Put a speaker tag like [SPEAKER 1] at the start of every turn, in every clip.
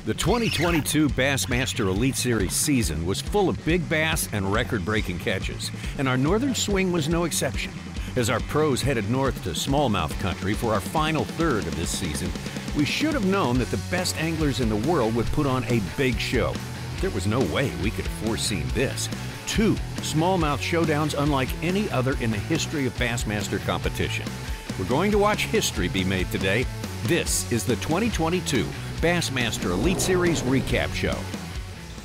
[SPEAKER 1] The 2022 Bassmaster Elite Series season was full of big bass and record-breaking catches, and our northern swing was no exception. As our pros headed north to smallmouth country for our final third of this season, we should have known that the best anglers in the world would put on a big show. There was no way we could have foreseen this. 2 smallmouth showdowns unlike any other in the history of Bassmaster competition. We're going to watch history be made today. This is the 2022 Bassmaster Elite Series Recap Show.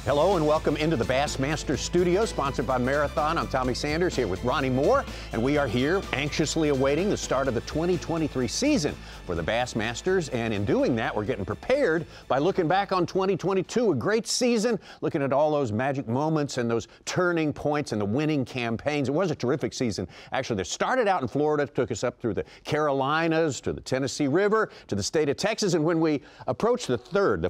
[SPEAKER 2] Hello and welcome into the Bassmaster Studio, sponsored by Marathon. I'm Tommy Sanders here with Ronnie Moore, and we are here anxiously awaiting the start of the 2023 season for the Bassmasters. And in doing that, we're getting prepared by looking back on 2022, a great season, looking at all those magic moments and those turning points and the winning campaigns. It was a terrific season. Actually, they started out in Florida, took us up through the Carolinas, to the Tennessee River, to the state of Texas. And when we approached the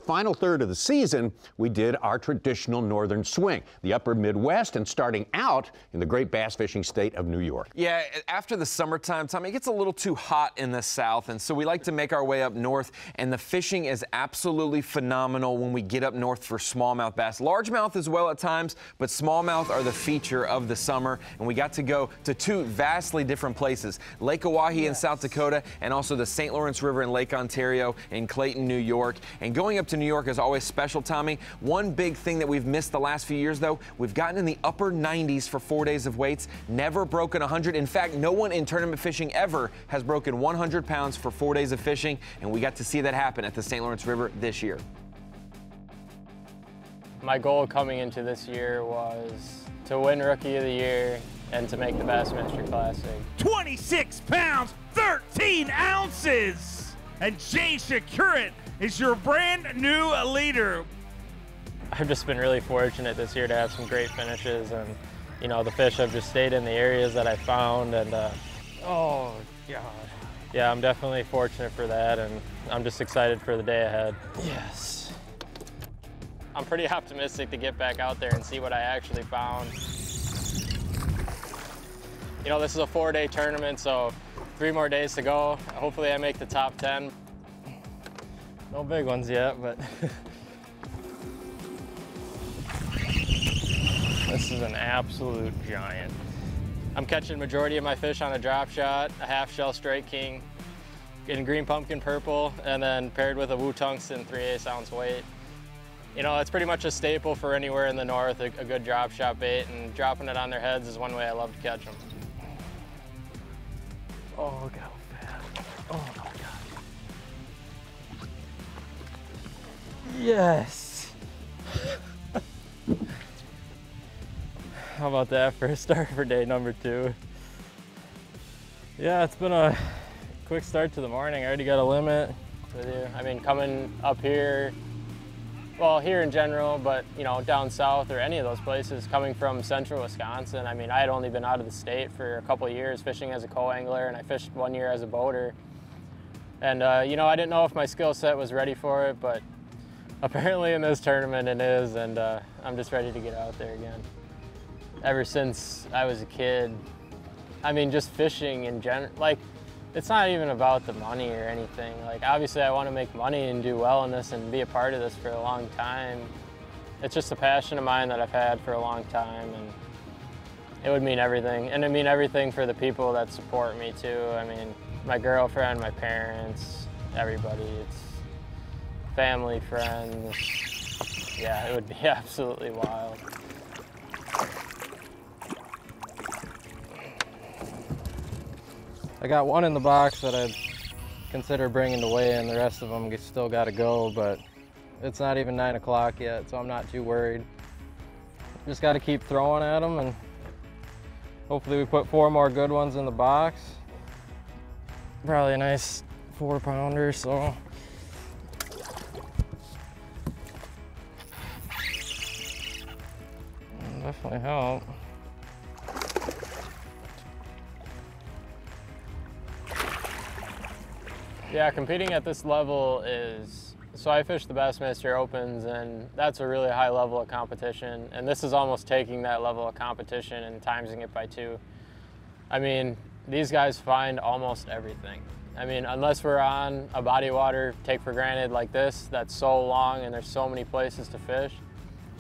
[SPEAKER 2] final third of the season, we did our traditional northern swing, the upper Midwest, and starting out in the great bass fishing state of New York.
[SPEAKER 3] Yeah, after the summertime, Tommy, it gets a little too hot in the south, and so we like to make our way up north, and the fishing is absolutely phenomenal when we get up north for smallmouth bass. Largemouth as well at times, but smallmouth are the feature of the summer, and we got to go to 2 vastly different places, Lake Oahe in South Dakota, and also the St. Lawerence River in Lake Ontario in Clayton, New York. And going up to New York is always special, Tommy. One big thing that we've missed the last few years, though, we've gotten in the upper 90s for 4 days of weights, never broken 100. In fact, no one in tournament fishing ever has broken 100 pounds for 4 days of fishing, and we got to see that happen at the St. Lawerence River this year.
[SPEAKER 4] My goal coming into this year was to win Rookie of the Year and to make the Bassmaster Classic.
[SPEAKER 5] 26 pounds, 13 ounces! And Przekurat is your brand new leader.
[SPEAKER 4] I've just been really fortunate this year to have some great finishes, and you know, the fish have just stayed in the areas that I found, and oh god, yeah, I'm definitely fortunate for that, and I'm just excited for the day ahead. Yes, I'm pretty optimistic to get back out there and see what I actually found. You know, this is a 4-day tournament, so 3 more days to go. Hopefully I make the top 10. No big ones yet, but this is an absolute giant. I'm catching majority of my fish on a drop shot, a half shell straight king in green pumpkin purple, and then paired with a Wu tungsten 3/8 ounce weight. You know, it's pretty much a staple for anywhere in the north, a good drop shot bait, and dropping it on their heads is one way I love to catch them. Oh, look how fat. Oh my God. Yes. How about that for a start for day number 2? Yeah, it's been a quick start to the morning. I already got a limit with you. I mean, coming up here, well, here in general, but you know, down south or any of those places, coming from central Wisconsin, I mean, I had only been out of the state for a couple of years fishing as a co-angler, and I fished 1 year as a boater. And you know, I didn't know if my skill set was ready for it, but apparently in this tournament it is, and I'm just ready to get out there again. Ever since I was a kid, I mean, just fishing in general, like, it's not even about the money or anything. Like, obviously I want to make money and do well in this and be a part of this for a long time. It's just a passion of mine that I've had for a long time, and it would mean everything. And it mean everything for the people that support me too. I mean, my girlfriend, my parents, everybody. It's family, friends. Yeah, it would be absolutely wild. I got one in the box that I'd consider bringing to weigh-in. The rest of them still got to go, but it's not even 9 o'clock yet, so I'm not too worried. Just got to keep throwing at them, and hopefully we put 4 more good ones in the box. Probably a nice 4-pounder, so. Definitely help. Yeah, competing at this level is, so I fish the Bassmaster Opens, and that's a really high level of competition, and this is almost taking that level of competition and timesing it by 2. I mean, these guys find almost everything. I mean, unless we're on a body of water, take for granted like this, that's so long and there's so many places to fish.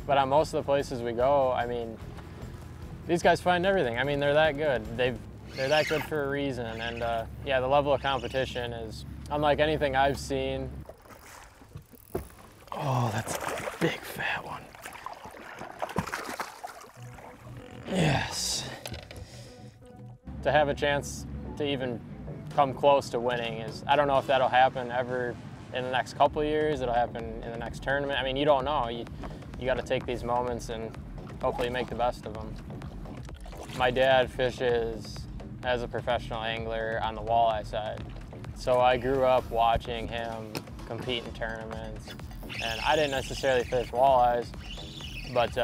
[SPEAKER 4] But on most of the places we go, I mean, these guys find everything. I mean, they're that good. They're that good for a reason. And yeah, the level of competition is unlike anything I've seen. Oh, that's a big fat one. Yes. To have a chance to even come close to winning is, I don't know if that'll happen ever in the next couple of years. It'll happen in the next tournament. I mean, you don't know. You got to take these moments and hopefully make the best of them. My dad fishes as a professional angler on the walleye side. So I grew up watching him compete in tournaments. And I didn't necessarily fish walleyes, but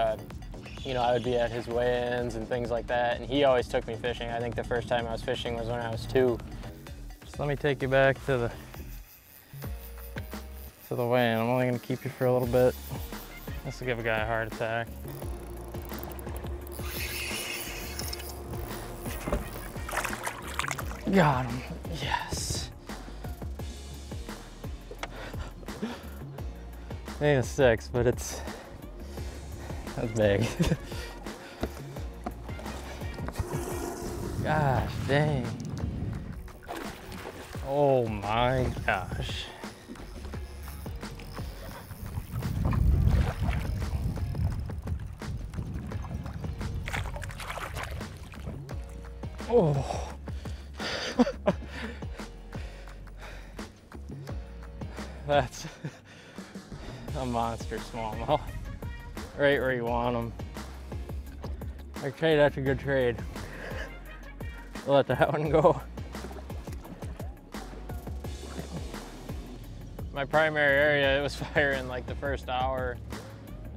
[SPEAKER 4] you know, I would be at his weigh-ins and things like that, and he always took me fishing. I think the first time I was fishing was when I was 2. Just let me take you back to the weigh-in. I'm only gonna keep you for a little bit. This will give a guy a heart attack. Got him, yes. Ain't a 6, but that's big. Gosh, dang. Oh my gosh. Oh. That's a monster smallmouth. Right where you want them. Okay, that's a good trade. We'll let that one go. My primary area, it was firing like the first hour,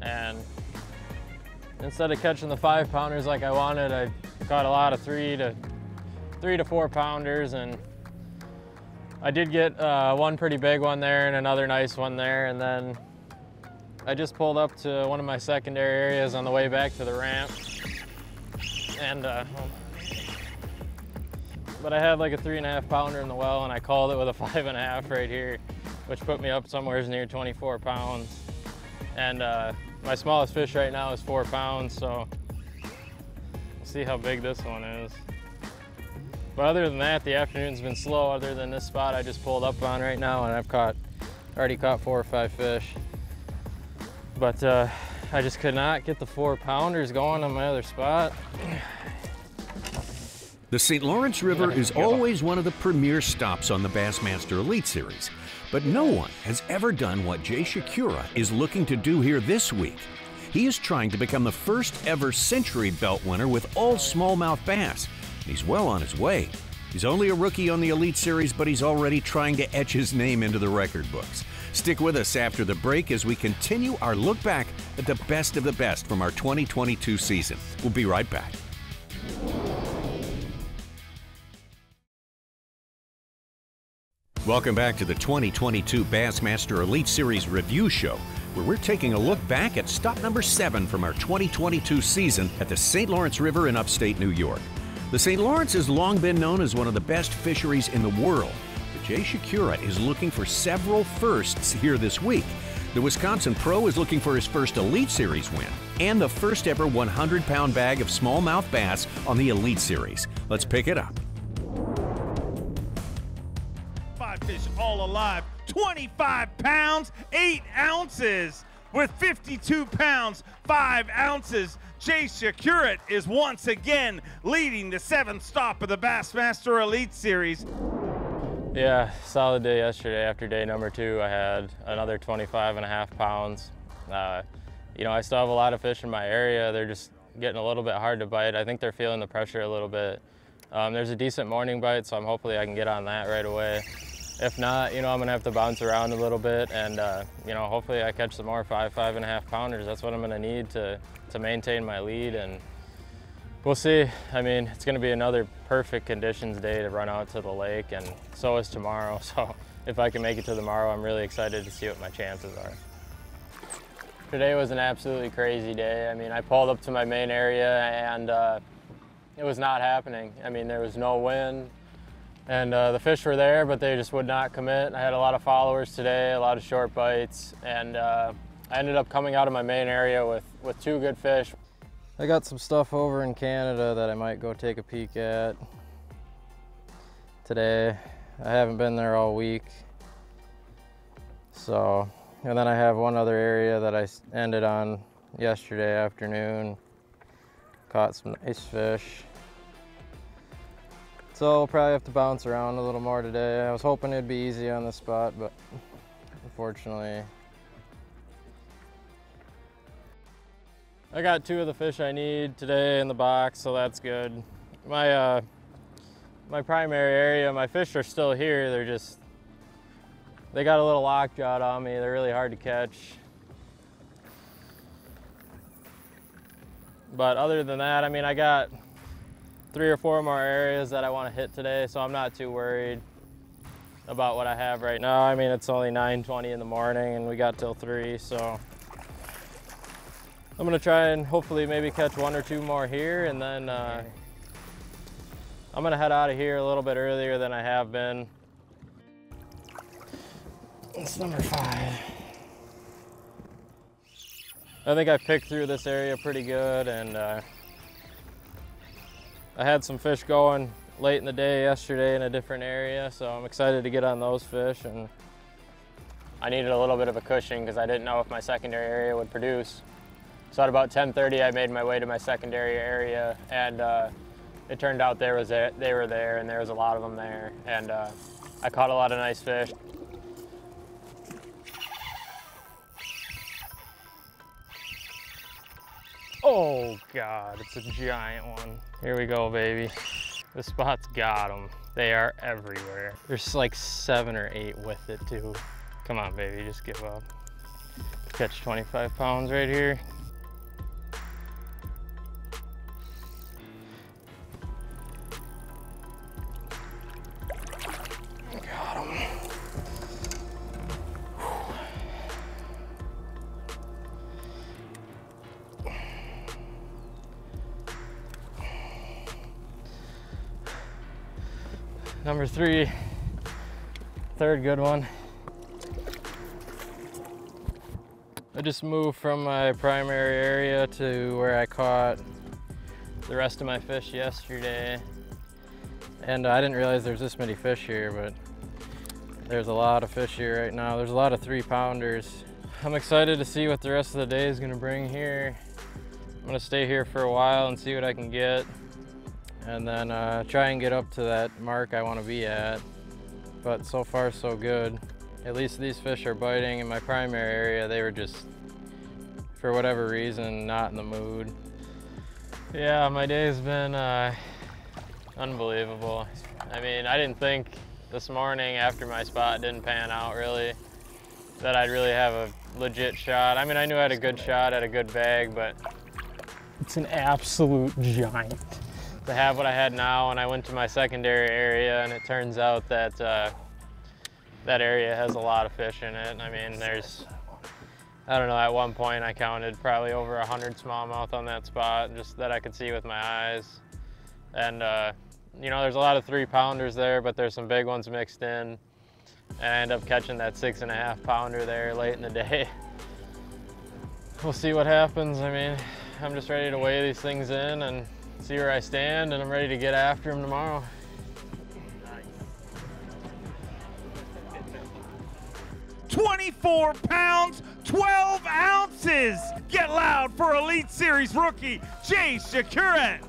[SPEAKER 4] and instead of catching the 5-pounders like I wanted, I caught a lot of 3 to 4 pounders, and I did get one pretty big one there and another nice one there, and then I just pulled up to one of my secondary areas on the way back to the ramp, and but I had like a 3.5 pounder in the well, and I called it with a 5.5 right here, which put me up somewhere near 24 pounds. And my smallest fish right now is 4 pounds, so we'll see how big this one is. But other than that, the afternoon's been slow. Other than this spot I just pulled up on right now, and I've already caught 4 or 5 fish. But I just could not get the 4-pounders going on my other spot.
[SPEAKER 1] The St. Lawrence River is always one of the premier stops on the Bassmaster Elite Series, but no one has ever done what Przekurat is looking to do here this week. He is trying to become the first ever Century Belt winner with all smallmouth bass. He's well on his way. He's only a rookie on the Elite Series, but he's already trying to etch his name into the record books. Stick with us after the break as we continue our look back at the best of the best from our 2022 season. We'll be right back. Welcome back to the 2022 Bassmaster Elite Series review show, where we're taking a look back at stop number 7 from our 2022 season at the St. Lawrence River in upstate New York. The St. Lawrence has long been known as one of the best fisheries in the world, but Przekurat is looking for several firsts here this week. The Wisconsin Pro is looking for his first Elite Series win and the first ever 100-pound bag of smallmouth bass on the Elite Series. Let's pick it up.
[SPEAKER 5] 5 fish all alive, 25 pounds, 8 ounces. With 52 pounds, 5 ounces, Przekurat is once again leading the 7th stop of the Bassmaster Elite Series.
[SPEAKER 4] Yeah, solid day yesterday. After day number 2, I had another 25.5 pounds. You know, I still have a lot of fish in my area. They're just getting a little bit hard to bite. I think they're feeling the pressure a little bit. There's a decent morning bite, so hopefully I can get on that right away. If not, you know, I'm gonna have to bounce around a little bit, and you know, hopefully I catch some more 5.5 pounders. That's what I'm gonna need to maintain my lead, and we'll see. I mean, it's gonna be another perfect conditions day to run out to the lake, and so is tomorrow. So if I can make it to tomorrow, I'm really excited to see what my chances are. Today was an absolutely crazy day. I mean, I pulled up to my main area, and it was not happening. I mean, there was no wind. And the fish were there, but they just would not commit. I had a lot of followers today, a lot of short bites, and I ended up coming out of my main area with 2 good fish. I got some stuff over in Canada that I might go take a peek at today. I haven't been there all week. So, and then I have one other area that I ended on yesterday afternoon. Caught some nice fish. So I'll probably have to bounce around a little more today. I was hoping it'd be easy on the spot, but unfortunately. I got 2 of the fish I need today in the box, so that's good. My primary area, my fish are still here. They got a little lockjaw on me. They're really hard to catch. But other than that, I mean, I got 3 or 4 more areas that I want to hit today, so I'm not too worried about what I have right now. I mean, it's only 9:20 in the morning and we got till 3, so I'm gonna try and hopefully maybe catch 1 or 2 more here, and then I'm gonna head out of here a little bit earlier than I have been. It's number 5. I think I picked through this area pretty good, and I had some fish going late in the day yesterday in a different area, so I'm excited to get on those fish. And I needed a little bit of a cushion because I didn't know if my secondary area would produce. So at about 10:30, I made my way to my secondary area, and it turned out they were there, and there was a lot of them there, and I caught a lot of nice fish. Oh God, it's a giant one. Here we go, baby. The spot's got them. They are everywhere. There's like 7 or 8 with it too. Come on, baby, just give up. Catch 25 pounds right here. Got him. Number 3, third good one. I just moved from my primary area to where I caught the rest of my fish yesterday. And I didn't realize there's this many fish here, but there's a lot of fish here right now. There's a lot of 3-pounders. I'm excited to see what the rest of the day is gonna bring here. I'm gonna stay here for a while and see what I can get, and then try and get up to that mark I want to be at. But so far so good. At least these fish are biting. In my primary area, they were just, for whatever reason, not in the mood. Yeah, my day's been unbelievable. I mean, I didn't think this morning after my spot didn't pan out really that I'd really have a legit shot. I mean, I knew I had a good shot at a good bag, but it's an absolute giant. To have what I had now, and I went to my secondary area, and it turns out that that area has a lot of fish in it. I mean, there's, I don't know, at one point I counted probably over 100 smallmouth on that spot, just that I could see with my eyes. And you know, there's a lot of 3-pounders there, but there's some big ones mixed in. And I end up catching that 6.5-pounder there late in the day. We'll see what happens. I mean, I'm just ready to weigh these things in and see where I stand, and I'm ready to get after him tomorrow.
[SPEAKER 5] 24 pounds, 12 ounces. Get loud for Elite Series rookie, Przekurat.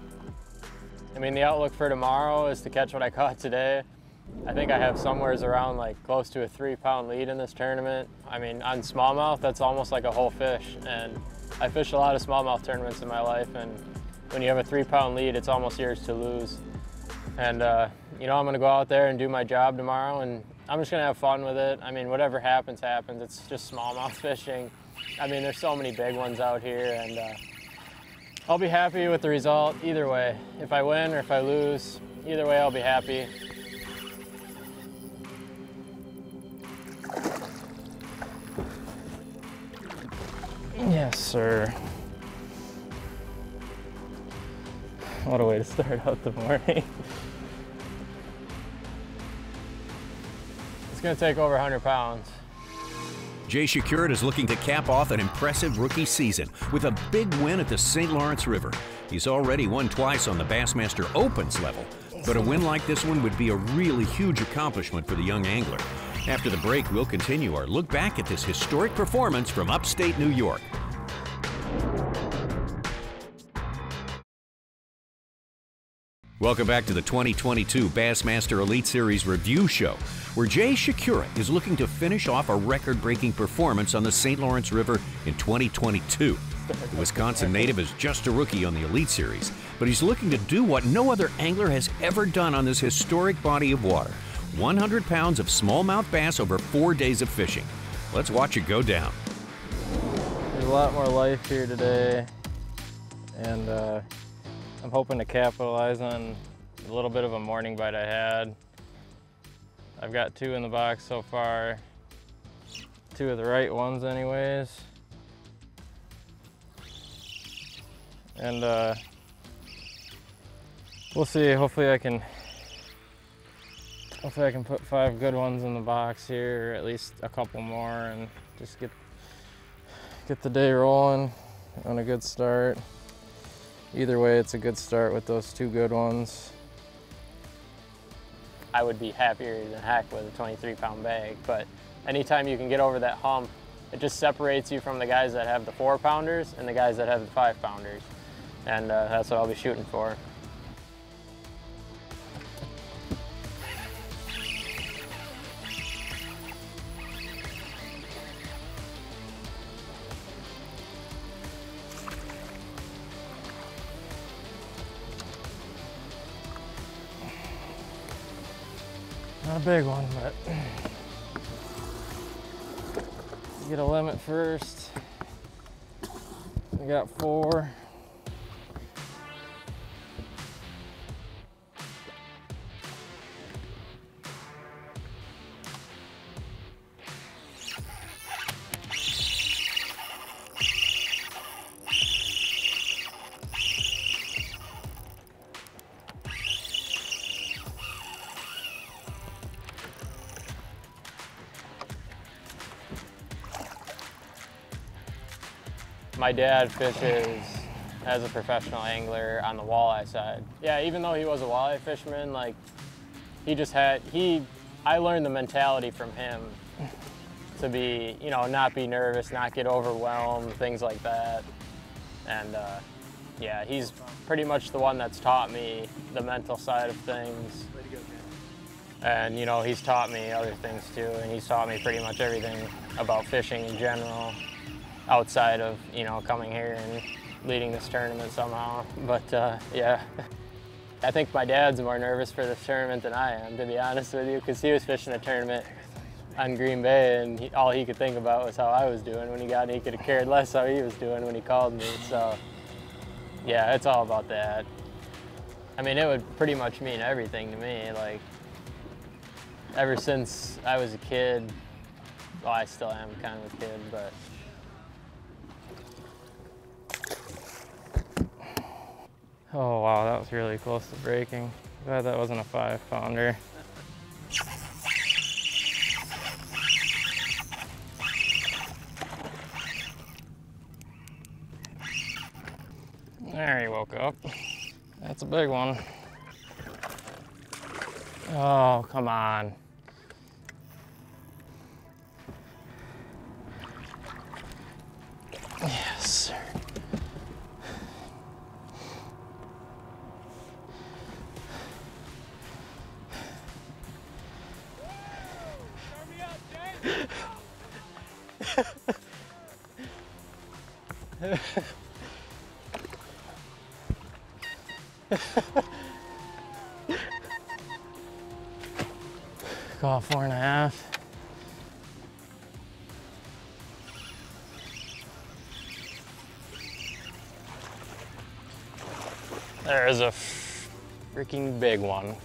[SPEAKER 4] I mean, the outlook for tomorrow is to catch what I caught today. I think I have somewheres around like close to a 3-pound lead in this tournament. I mean, on smallmouth, that's almost like a whole fish. And I fished a lot of smallmouth tournaments in my life, and when you have a 3-pound lead, it's almost yours to lose. And you know, I'm gonna go out there and do my job tomorrow, and I'm just gonna have fun with it. I mean, whatever happens, happens. It's just smallmouth fishing. I mean, there's so many big ones out here, and I'll be happy with the result either way. If I win or if I lose, either way I'll be happy. Yes, sir. What a way to start out the morning. It's gonna take over 100 pounds.
[SPEAKER 1] Jay Przekurat is looking to cap off an impressive rookie season with a big win at the St. Lawrence River. He's already won twice on the Bassmaster Opens level, but a win like this one would be a really huge accomplishment for the young angler. After the break, we'll continue our look back at this historic performance from upstate New York. Welcome back to the 2022 Bassmaster Elite Series review show, where Jay Przekurat is looking to finish off a record-breaking performance on the St. Lawrence River in 2022. The Wisconsin native is just a rookie on the Elite Series, but he's looking to do what no other angler has ever done on this historic body of water: 100 pounds of smallmouth bass over 4 days of fishing. Let's watch it go down.
[SPEAKER 4] There's a lot more life here today, and I'm hoping to capitalize on a little bit of a morning bite I had. I've got 2 in the box so far, 2 of the right ones anyways. And we'll see, hopefully I can put 5 good ones in the box here, or at least a couple more, and just get the day rolling on a good start. Either way, it's a good start with those 2 good ones. I would be happier than heck with a 23-pound bag, but anytime you can get over that hump, it just separates you from the guys that have the 4-pounders and the guys that have the 5-pounders. And that's what I'll be shooting for. Not a big one, but get a limit first. We got 4. My dad fishes as a professional angler on the walleye side. Yeah, even though he was a walleye fisherman, like I learned the mentality from him to be, you know, not be nervous, not get overwhelmed, things like that. And yeah, he's pretty much the one that's taught me the mental side of things. And, you know, he's taught me other things too, and he's taught me pretty much everything about fishing in general, outside of, you know, coming here and leading this tournament somehow. But yeah, I think my dad's more nervous for this tournament than I am, to be honest with you, because he was fishing a tournament on Green Bay, and all he could think about was how I was doing when he got in. He could have cared less how he was doing when he called me. So yeah, it's all about that. I mean, it would pretty much mean everything to me. Like, ever since I was a kid, well, I still am kind of a kid, but oh wow, that was really close to breaking. Glad that wasn't a 5-pounder. There, he woke up. That's a big one. Oh, come on. Yes, sir. Call 4.5. There's a freaking big one.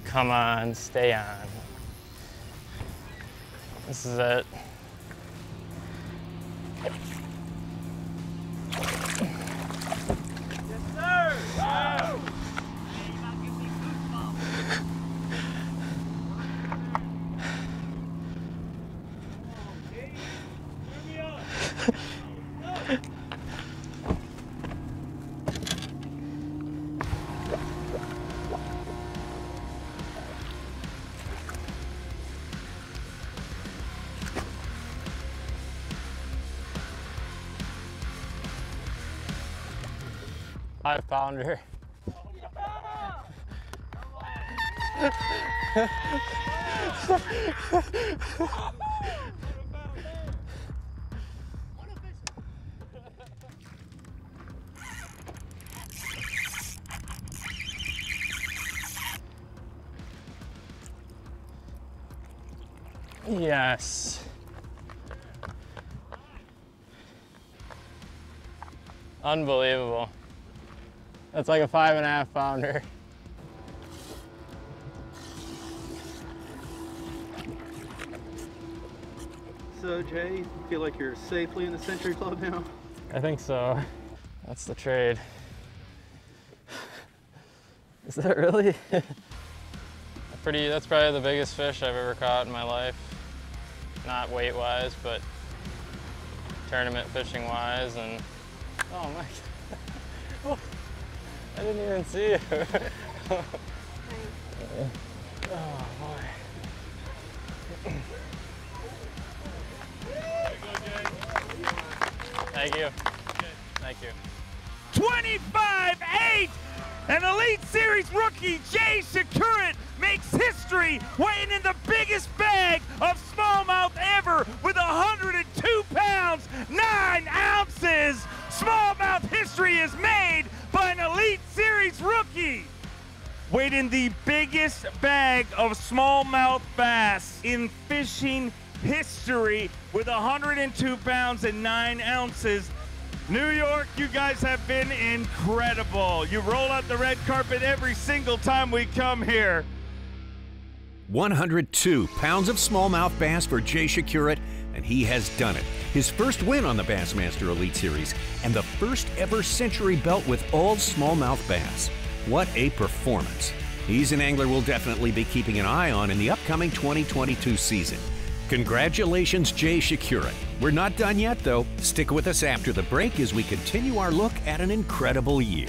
[SPEAKER 4] Come on, stay on. This is it. Five-pounder. Yes. Unbelievable. That's like a 5.5-pounder.
[SPEAKER 6] So Jay, you feel like you're safely in the Century Club now?
[SPEAKER 4] I think so. That's the trade. Is that really? That's probably the biggest fish I've ever caught in my life. Not weight-wise, but tournament fishing-wise, and oh my God. I didn't even see you. Oh boy. Thank you. Thank you.
[SPEAKER 5] 25-8! An Elite Series rookie, Przekurat, makes history weighing in the biggest bag of smallmouth ever with 102 pounds, 9 ounces. Smallmouth history is made by an Elite Series rookie. Weighed in the biggest bag of smallmouth bass in fishing history with 102 pounds and 9 ounces. New York, you guys have been incredible. You roll out the red carpet every single time we come here.
[SPEAKER 1] 102 pounds of smallmouth bass for Przekurat, and he has done it. His first win on the Bassmaster Elite Series, and the first ever century belt with all smallmouth bass. What a performance. He's an angler we'll definitely be keeping an eye on in the upcoming 2022 season. Congratulations, Przekurat. We're not done yet, though. Stick with us after the break as we continue our look at an incredible year.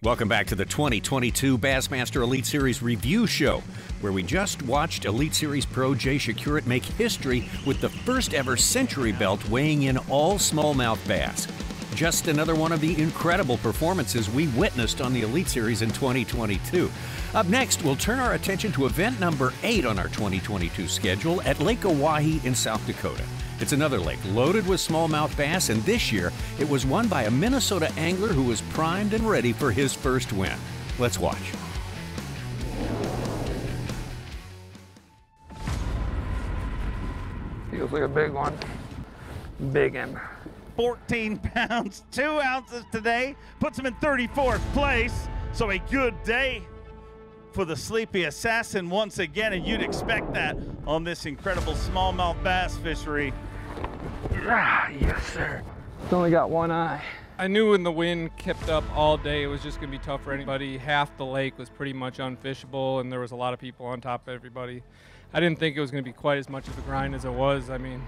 [SPEAKER 1] Welcome back to the 2022 Bassmaster Elite Series review show, where we just watched Elite Series pro Przekurat make history with the first ever century belt weighing in all smallmouth bass. Just another one of the incredible performances we witnessed on the Elite Series in 2022. Up next, we'll turn our attention to event number 8 on our 2022 schedule at Lake Oahe in South Dakota. It's another lake loaded with smallmouth bass, and this year it was won by a Minnesota angler who was primed and ready for his first win. Let's watch.
[SPEAKER 7] Feels like a big one. Big one.
[SPEAKER 5] 14 pounds, 2 ounces today, puts him in 34th place. So a good day for the Sleepy Assassin once again, and you'd expect that on this incredible smallmouth bass fishery.
[SPEAKER 7] Ah, yes, sir. It's only got one eye.
[SPEAKER 8] I knew when the wind kept up all day, it was just going to be tough for anybody. Half the lake was pretty much unfishable, and there was a lot of people on top of everybody. I didn't think it was going to be quite as much of a grind as it was. I mean,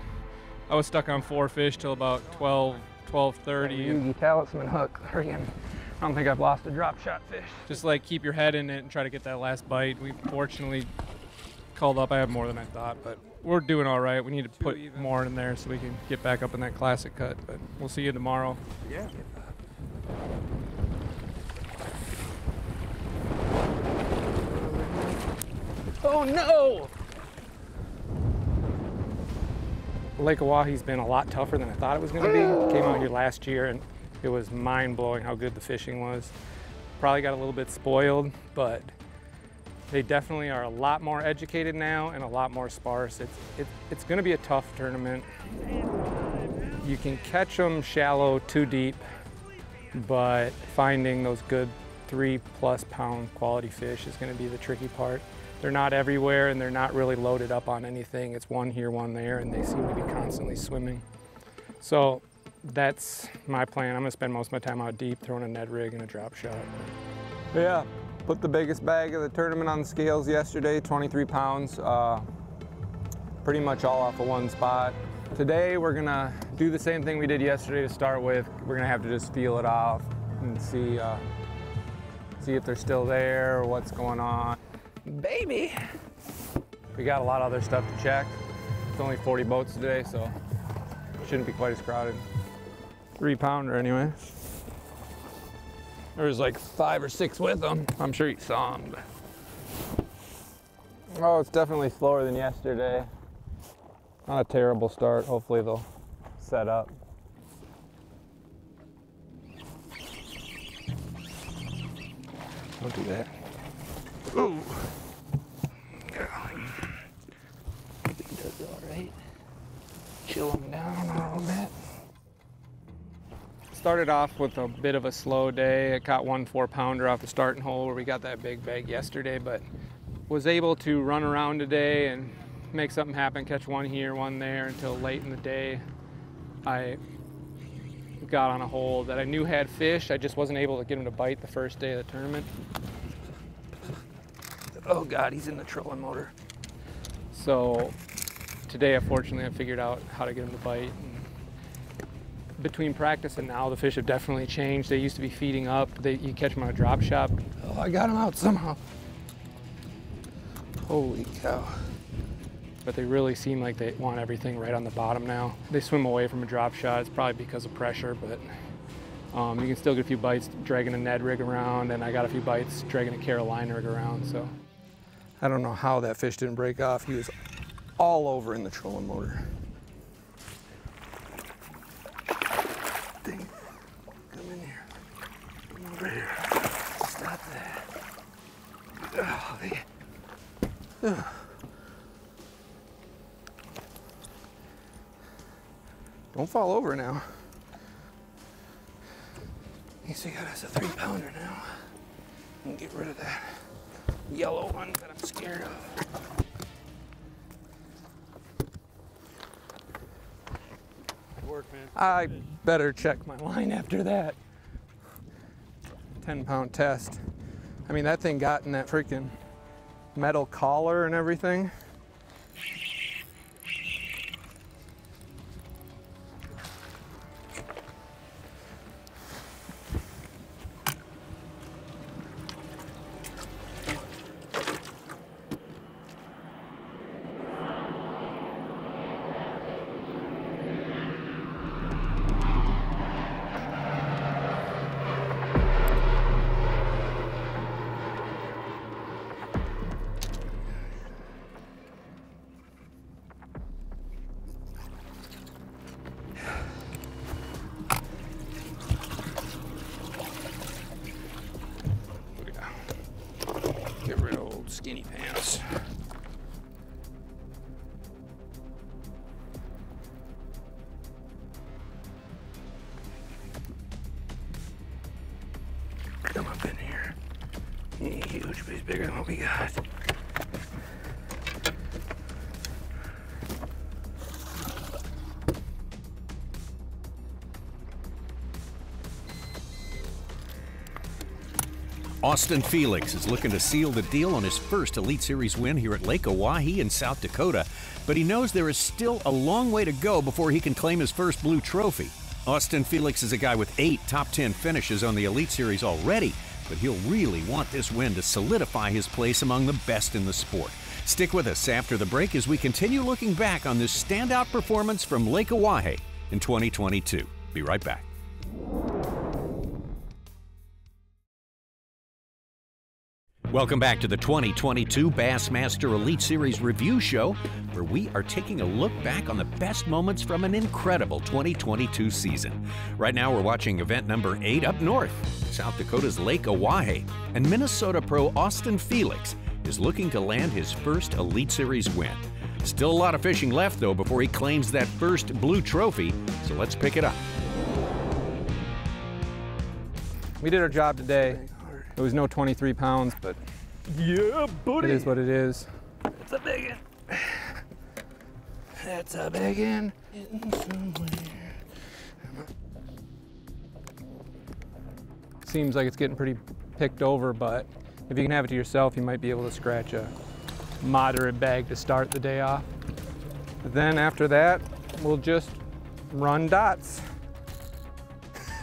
[SPEAKER 8] I was stuck on 4 fish till about 12:30.
[SPEAKER 7] Yugi talisman hook. Again, I don't think I've lost a drop shot fish.
[SPEAKER 8] Just like keep your head in it and try to get that last bite. We fortunately called up. I had more than I thought, but we're doing all right. We need to put more in there so we can get back up in that classic cut, but we'll see you tomorrow.
[SPEAKER 7] Yeah.
[SPEAKER 8] Oh no! Lake Oahe's been a lot tougher than I thought it was going to be. Came out here last year and it was mind-blowing how good the fishing was. Probably got a little bit spoiled, but they definitely are a lot more educated now and a lot more sparse. It's going to be a tough tournament. You can catch them shallow, too deep, but finding those good 3+ pound quality fish is going to be the tricky part. They're not everywhere and they're not really loaded up on anything. It's one here, one there, and they seem to be constantly swimming. So that's my plan. I'm gonna spend most of my time out deep throwing a Ned rig and a drop shot.
[SPEAKER 7] Yeah, put the biggest bag of the tournament on the scales yesterday, 23 pounds.
[SPEAKER 8] pretty much all off of one spot. Today we're gonna do the same thing we did yesterday to start with. We're gonna have to just feel it off and see if they're still there or what's going on. Baby! We got a lot of other stuff to check. It's only 40 boats today, so it shouldn't be quite as crowded. 3-pounder anyway. There was like 5 or 6 with them. I'm sure you saw them. Oh, it's definitely slower than yesterday. Not a terrible start. Hopefully they'll set up. Don't do that. Ooh. I think he does all right. Chill him down a little bit. Started off with a bit of a slow day. I caught 1 4-pounder off the starting hole where we got that big bag yesterday, but was able to run around today and make something happen, catch one here, one there until late in the day. I got on a hole that I knew had fish. I just wasn't able to get him to bite the first day of the tournament. Oh God, he's in the trolling motor. So today, unfortunately, I figured out how to get him to bite. And between practice and now, the fish have definitely changed. They used to be feeding up. You catch them on a drop shot. Oh, I got him out somehow. Holy cow. But they really seem like they want everything right on the bottom now. They swim away from a drop shot. It's probably because of pressure, but you can still get a few bites dragging a Ned rig around, and I got a few bites dragging a Carolina rig around, so. I don't know how that fish didn't break off. He was all over in the trolling motor. Dang. Come in here. Come over here. Stop that. Oh, Don't fall over now. He's got us a 3-pounder now. And get rid of that yellow one that I'm scared of.
[SPEAKER 4] Good work, man.
[SPEAKER 8] I better check my line after that. 10-pound test. I mean, that thing got in that freaking metal collar and everything. Skinny pants. Come up in here. He's huge, but he's bigger than what we got.
[SPEAKER 1] Austin Felix is looking to seal the deal on his first Elite Series win here at Lake Oahe in South Dakota, but he knows there is still a long way to go before he can claim his first blue trophy. Austin Felix is a guy with 8 top 10 finishes on the Elite Series already, but he'll really want this win to solidify his place among the best in the sport. Stick with us after the break as we continue looking back on this standout performance from Lake Oahe in 2022. Be right back. Welcome back to the 2022 Bassmaster Elite Series review show, where we are taking a look back on the best moments from an incredible 2022 season. Right now we're watching event number 8 up north, South Dakota's Lake Oahe, and Minnesota pro Austin Felix is looking to land his first Elite Series win. Still a lot of fishing left though before he claims that first blue trophy, so let's pick it up.
[SPEAKER 8] We did our job today. It was no 23 pounds, but
[SPEAKER 5] yeah, buddy.
[SPEAKER 8] It is what it is.
[SPEAKER 5] It's a big one.
[SPEAKER 8] That's a big one. Seems like it's getting pretty picked over, but if you can have it to yourself, you might be able to scratch a moderate bag to start the day off. Then after that, we'll just run dots.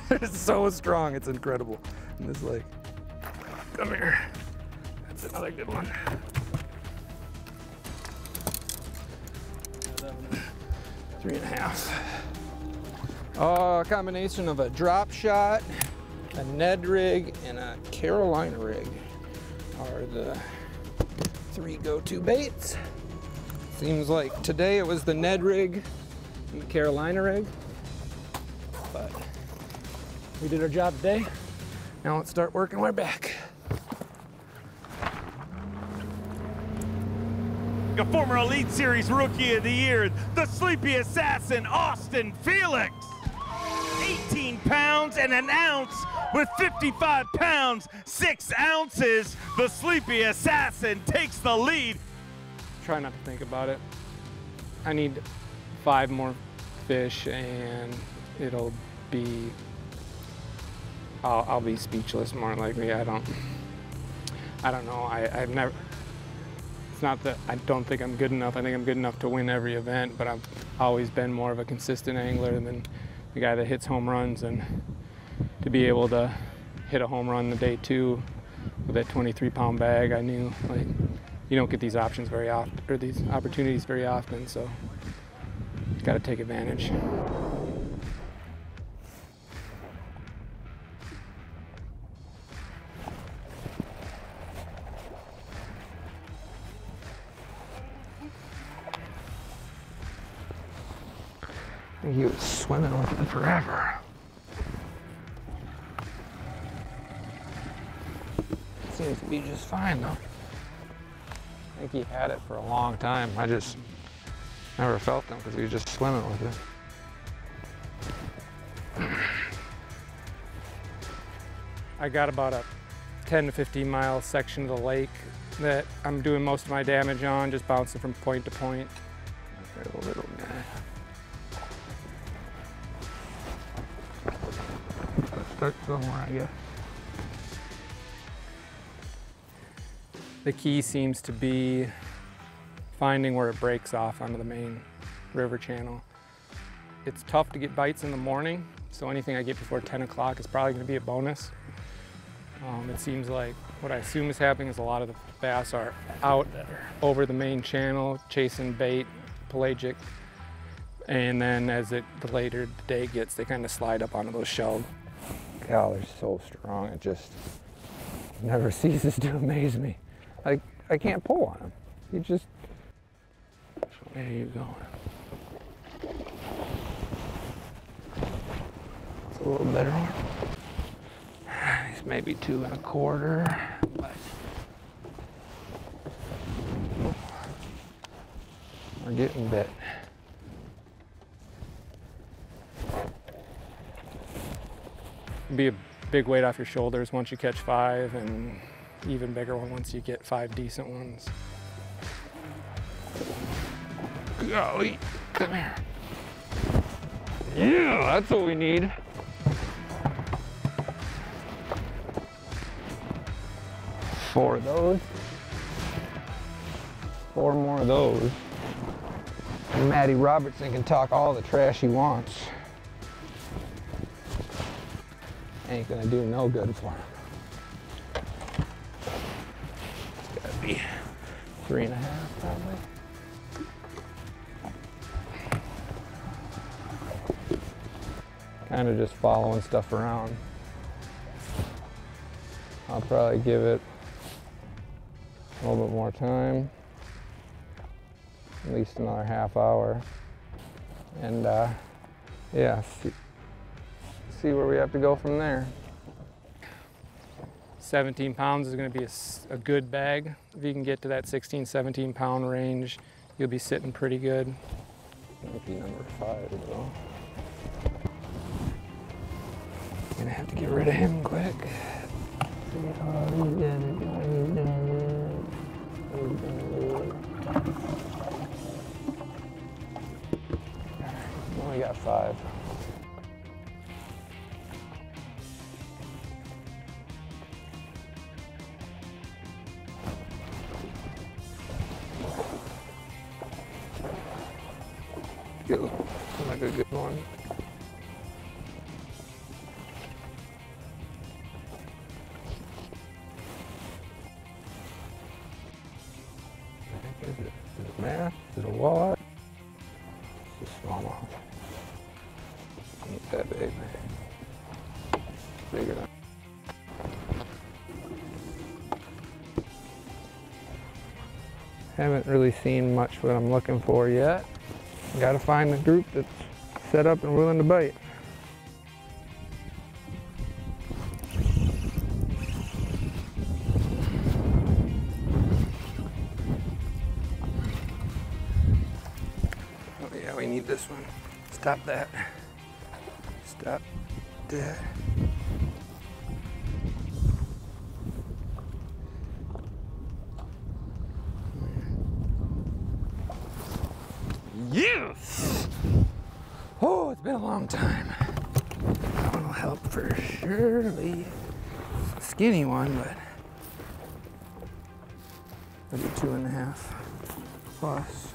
[SPEAKER 8] It's so strong, it's incredible in this lake. Come here. That's another good one. 3.5. Oh, a combination of a drop shot, a Ned rig, and a Carolina rig are the 3 go-to baits. Seems like today it was the Ned rig and the Carolina rig, but we did our job today. Now let's start working our back.
[SPEAKER 5] A former Elite Series Rookie of the Year, the Sleepy Assassin, Austin Felix. 18 pounds and an ounce with 55 pounds, 6 ounces. The Sleepy Assassin takes the lead.
[SPEAKER 8] Try not to think about it. I need 5 more fish and it'll be, I'll be speechless more likely. I don't know. I've never, it's not that I don't think I'm good enough. I think I'm good enough to win every event, but I've always been more of a consistent angler than the guy that hits home runs. And to be able to hit a home run the day 2 with that 23-pound bag, I knew, like, you don't get these options very often, or these opportunities very often, so you got to take advantage. He was swimming with it forever. Seems to be just fine though. I think he had it for a long time. I just never felt him because he was just swimming with it. I got about a 10 to 15 mile section of the lake that I'm doing most of my damage on, just bouncing from point to point. Little guy. Start somewhere, I guess. The key seems to be finding where it breaks off onto the main river channel. It's tough to get bites in the morning, so anything I get before 10 o'clock is probably going to be a bonus. It seems like what I assume is happening is a lot of the bass are out over the main channel chasing bait, pelagic, and then as the later the day gets, they kind of slide up onto those shells. God, they're so strong. It just never ceases to amaze me. I can't pull on him. He just, where are you going? It's a little better one. He's maybe 2 1/4, but we're getting bit. Be a big weight off your shoulders once you catch 5, and even bigger one once you get 5 decent ones. Golly, come here. Yeah, that's what we need. Four of those. 4 more of those. And Matty Robertson can talk all the trash he wants. Ain't gonna do no good for him. It's gotta be 3.5 probably. Kind of just following stuff around. I'll probably give it a little bit more time, at least another half hour, and yeah, see where we have to go from there. 17 pounds is going to be a good bag. If you can get to that 16, 17 pound range, you'll be sitting pretty good. Might be number 5 though. Gonna have to get rid of him quick. Only got 5.
[SPEAKER 7] Feels like a good one. Is it a bass? Is it a walleye? It's a smallmouth. Ain't that big, man. Bigger than. Haven't really seen much what I'm looking for yet. Gotta find a group that's set up and willing to bite. Oh yeah, we need this one. Stop that. Stop that. Yes! Oh, it's been a long time. That one will help for surely. It's a skinny one, but maybe 2.5 plus.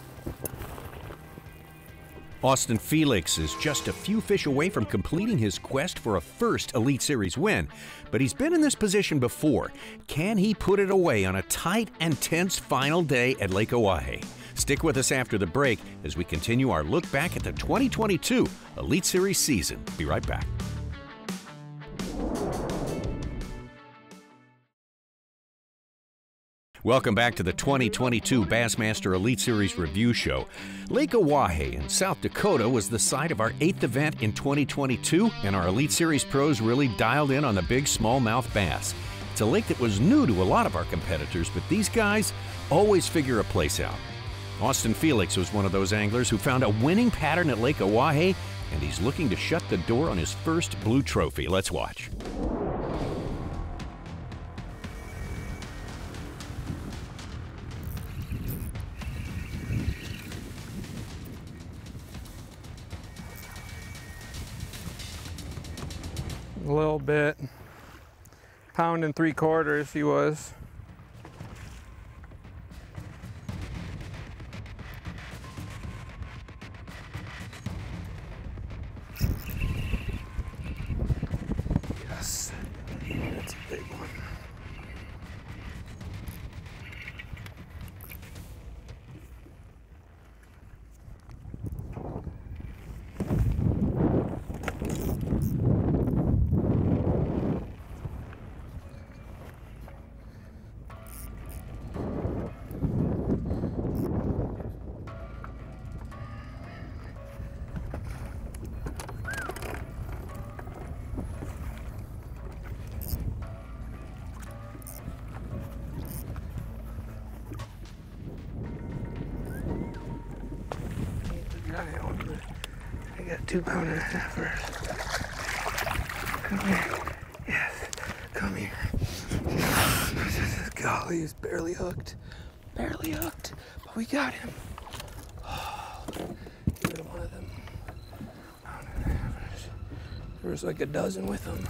[SPEAKER 1] Austin Felix is just a few fish away from completing his quest for a first Elite Series win, but he's been in this position before. Can he put it away on a tight and tense final day at Lake Oahe? Stick with us after the break as we continue our look back at the 2022 Elite Series season. Be right back. Welcome back to the 2022 Bassmaster Elite Series review show. Lake Oahe in South Dakota was the site of our 8th event in 2022, and our Elite Series pros really dialed in on the big smallmouth bass. It's a lake that was new to a lot of our competitors, but these guys always figure a place out. Austin Felix was one of those anglers who found a winning pattern at Lake Oahe, and he's looking to shut the door on his first blue trophy. Let's watch.
[SPEAKER 7] A little bit. 1 3/4 pounds he was. Yes, that's a big one. I got 2.5 pounds first. Come here. Yes, come here. Golly, he's barely hooked. Barely hooked, but we got him. Oh, give him one of them. 1.5 pounds. There was like a dozen with him.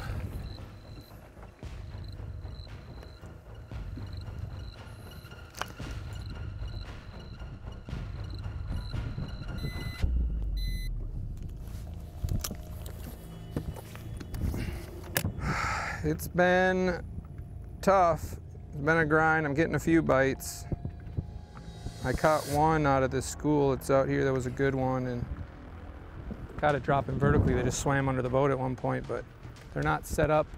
[SPEAKER 7] It's been tough. It's been a grind. I'm getting a few bites. I caught one out of this school. It's out here. That was a good one, and got it dropping vertically. They just swam under the boat at one point, but they're not set up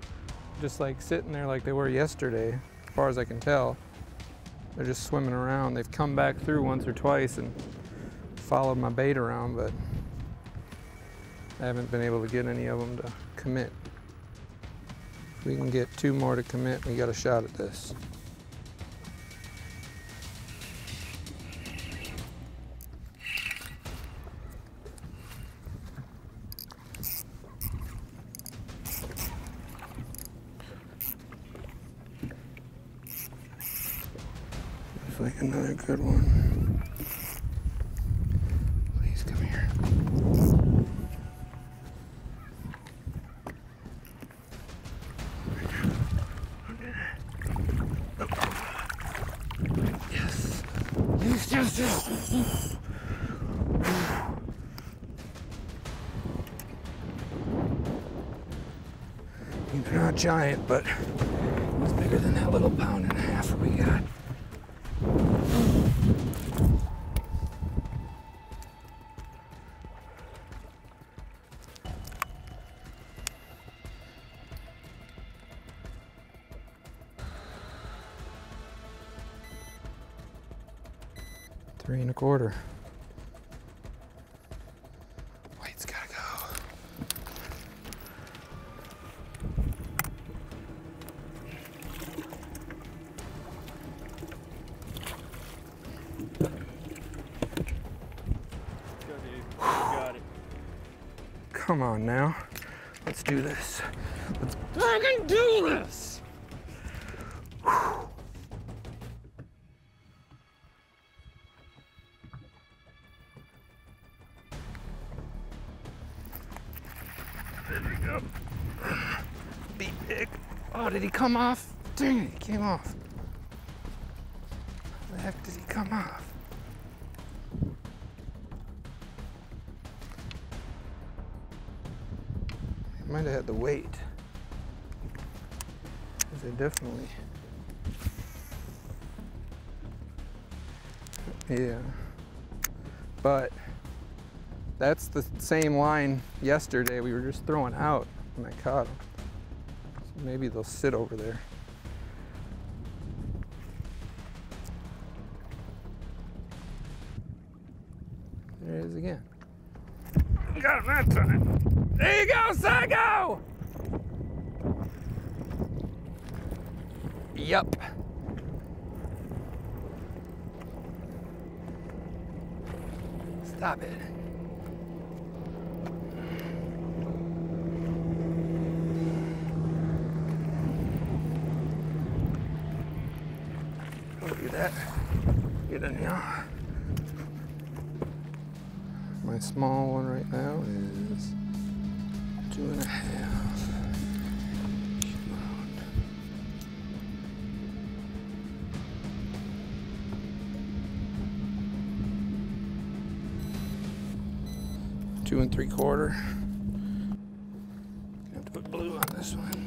[SPEAKER 7] just like sitting there like they were yesterday, as far as I can tell. They're just swimming around. They've come back through once or twice and followed my bait around, but I haven't been able to get any of them to commit. If we can get 2 more to commit, we got a shot at this. Looks like another good one. Please come here. Yes. not giant, but it was bigger than that little 1.5 pounds we got. $3 1/4. White's gotta go.
[SPEAKER 6] Got it.
[SPEAKER 7] Come on now. Let's do this. Let's fucking do this. Whew. There we go. Be big. Oh, did he come off? Dang it, he came off. How the heck did he come off? He might have had the weight. Because they definitely. Yeah. But that's the same line yesterday we were just throwing out when I caught them. So maybe they'll sit over there. There it is again. Got him that time. There you go, Psycho! Yup. Stop it. Look at that. Get in here. My small one right now is 2.5. Come on. 2 3/4. Gonna have to put blue on this one.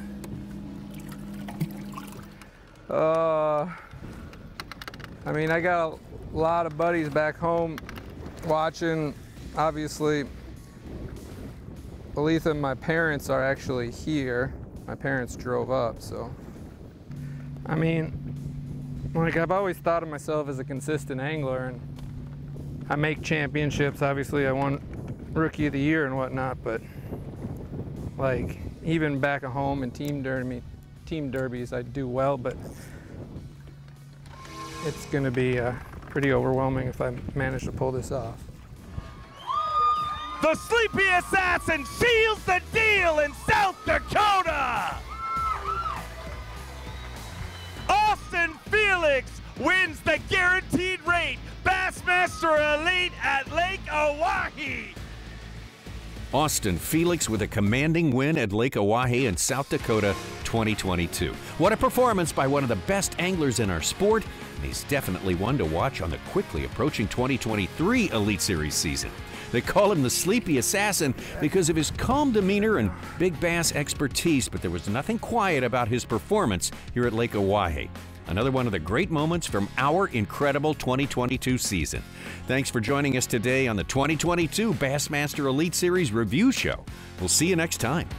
[SPEAKER 7] I mean, I got a lot of buddies back home watching. Obviously, Aletha and my parents are actually here. My parents drove up, so. I mean, like, I've always thought of myself as a consistent angler, and I make championships. Obviously, I won Rookie of the Year and whatnot, but like, even back at home in team derbies, I do well, but it's gonna be pretty overwhelming if I manage to pull this off.
[SPEAKER 5] The Sleepy Assassin seals the deal in South Dakota! Austin Felix wins the guaranteed rate Bassmaster Elite at Lake Oahe!
[SPEAKER 1] Austin Felix with a commanding win at Lake Oahe in South Dakota 2022. What a performance by one of the best anglers in our sport, and he's definitely one to watch on the quickly approaching 2023 Elite Series season. They call him the Sleepy Assassin because of his calm demeanor and big bass expertise, but there was nothing quiet about his performance here at Lake Oahe. Another one of the great moments from our incredible 2022 season. Thanks for joining us today on the 2022 Bassmaster Elite Series Review Show. We'll see you next time.